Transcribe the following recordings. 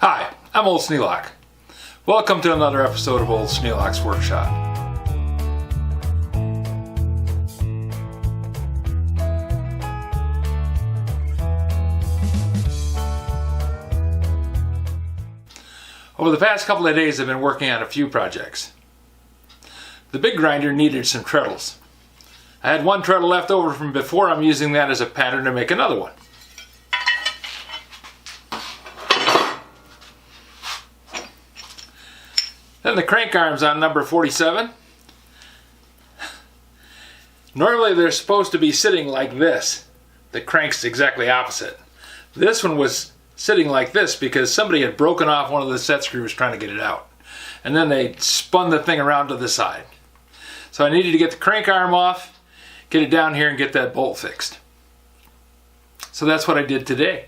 Hi, I'm Old Sneelock. Welcome to another episode of Old Sneelock's Workshop. Over the past couple of days I've been working on a few projects. The big grinder needed some treadles. I had one treadle left over from before. I'm using that as a pattern to make another one. Then the crank arms on number 47. Normally they're supposed to be sitting like this. The crank's exactly opposite. This one was sitting like this because somebody had broken off one of the set screws trying to get it out. And then they spun the thing around to the side. So I needed to get the crank arm off, get it down here and get that bolt fixed. So that's what I did today.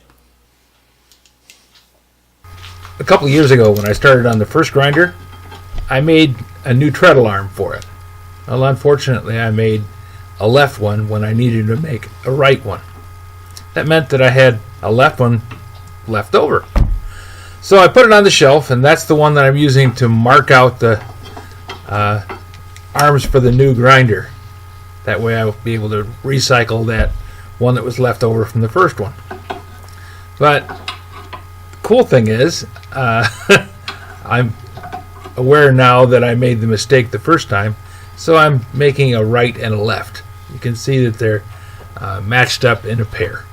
A couple years ago when I started on the first grinder, I made a new treadle arm for it. Well, unfortunately, I made a left one when I needed to make a right one. That meant that I had a left one left over. So I put it on the shelf, and that's the one that I'm using to mark out the arms for the new grinder. That way I'll be able to recycle that one that was left over from the first one. But the cool thing is, I'm aware now that I made the mistake the first time, so I'm making a right and a left. You can see that they're matched up in a pair.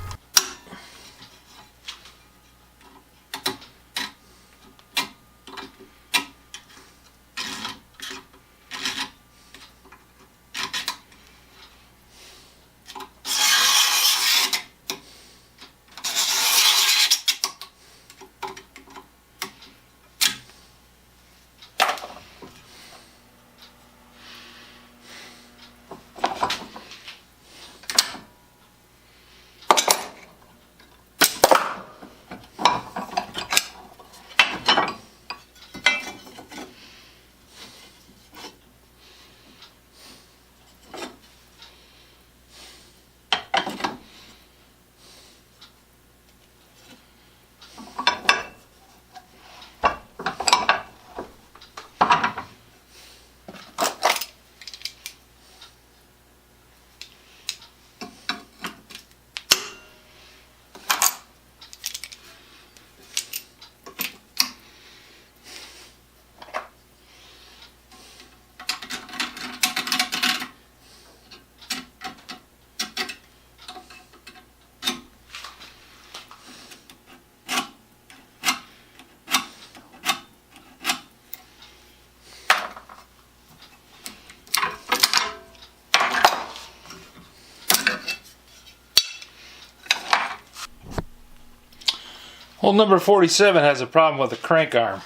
Hole number 47 has a problem with the crank arm.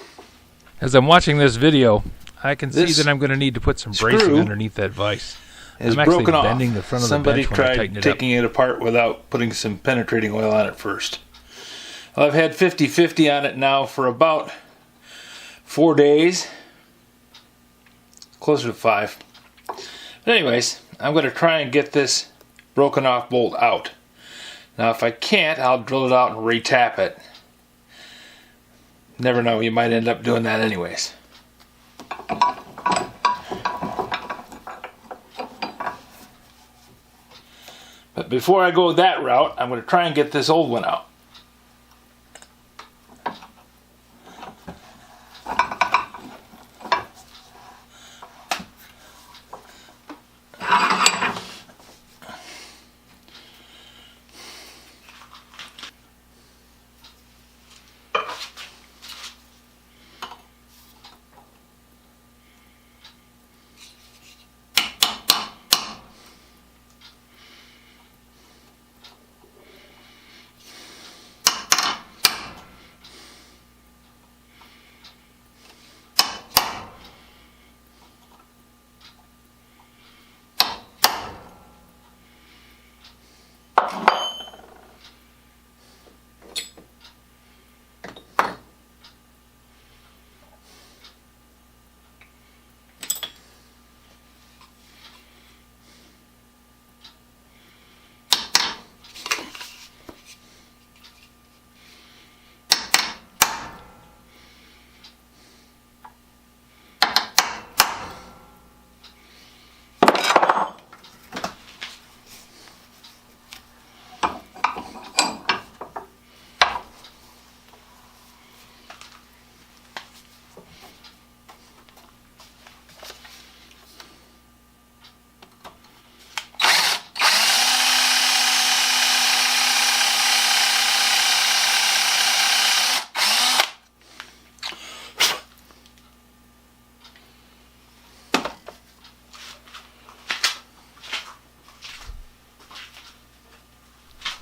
As I'm watching this video, I can see that I'm going to need to put some bracing underneath that vise. I'm actually broken bending off. the front of Somebody the bench when I tried tighten it taking up. it apart without putting some penetrating oil on it first. Well, I've had 50-50 on it now for about 4 days. Closer to 5. But anyways, I'm going to try and get this broken off bolt out. Now if I can't, I'll drill it out and re-tap it. Never know, you might end up doing that anyways. But before I go that route, I'm going to try and get this old one out.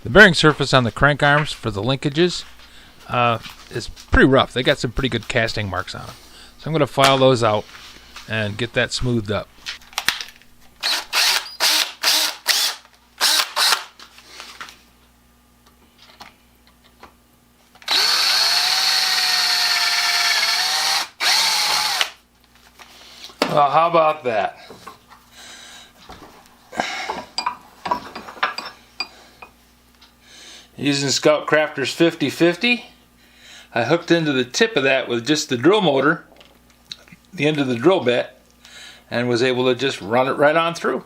The bearing surface on the crank arms for the linkages is pretty rough. They got some pretty good casting marks on them. So I'm going to file those out and get that smoothed up. Well, how about that? Using Scout Crafter's 50/50, I hooked into the tip of that with just the drill motor, the end of the drill bit, and was able to just run it right on through.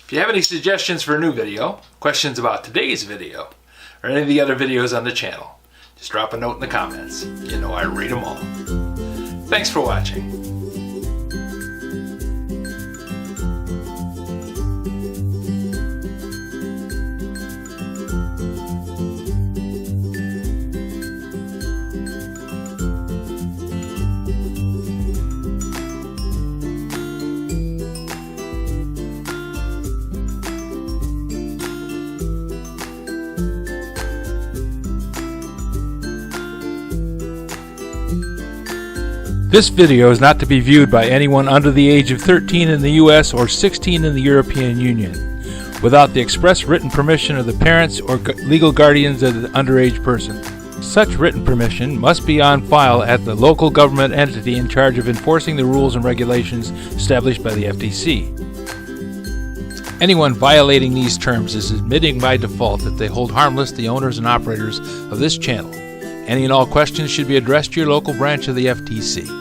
If you have any suggestions for a new video, questions about today's video, or any of the other videos on the channel, just drop a note in the comments. You know I read them all. Thanks for watching. This video is not to be viewed by anyone under the age of 13 in the U.S. or 16 in the European Union, without the express written permission of the parents or legal guardians of the underage person. Such written permission must be on file at the local government entity in charge of enforcing the rules and regulations established by the FTC. Anyone violating these terms is admitting by default that they hold harmless the owners and operators of this channel. Any and all questions should be addressed to your local branch of the FTC.